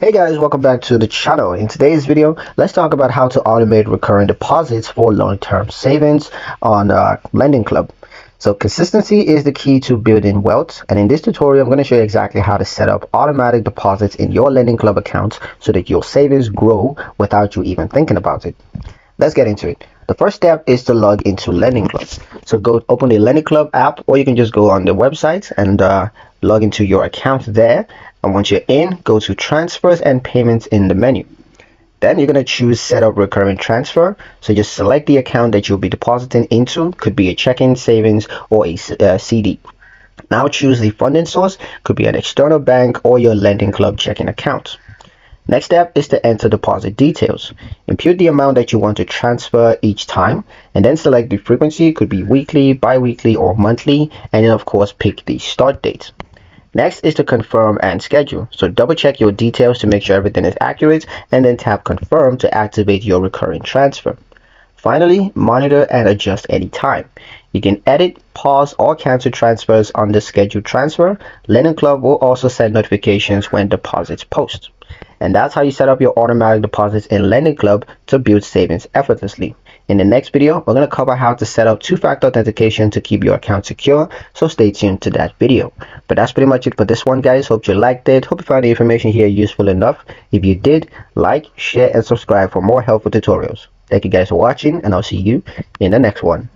Hey guys, welcome back to the channel. In today's video, let's talk about how to automate recurring deposits for long-term savings on Lendingclub. So consistency is the key to building wealth, and in this tutorial, I'm going to show you exactly how to set up automatic deposits in your Lendingclub account so that your savings grow without you even thinking about it. Let's get into it. The first step is to log into Lendingclub. So go open the Lendingclub app, or you can just go on the website and log into your account there. And once you're in, go to transfers and payments in the menu. Then you're going to choose set up recurring transfer. So just select the account that you'll be depositing into. Could be a checking, savings, or a CD. Now choose the funding source. Could be an external bank or your Lendingclub checking account. Next step is to enter deposit details. Input the amount that you want to transfer each time, and then select the frequency. Could be weekly, bi-weekly, or monthly, and then of course pick the start date. Next is to confirm and schedule. So double check your details to make sure everything is accurate, and then tap confirm to activate your recurring transfer. Finally, monitor and adjust anytime. You can edit, pause, or cancel transfers on the scheduled transfer. Lendingclub will also send notifications when deposits post. And that's how you set up your automatic deposits in Lendingclub to build savings effortlessly. In the next video, we're going to cover how to set up two-factor authentication to keep your account secure, so stay tuned to that video. But that's pretty much it for this one, guys. Hope you liked it. Hope you found the information here useful enough. If you did, like, share, and subscribe for more helpful tutorials. Thank you guys for watching, and I'll see you in the next one.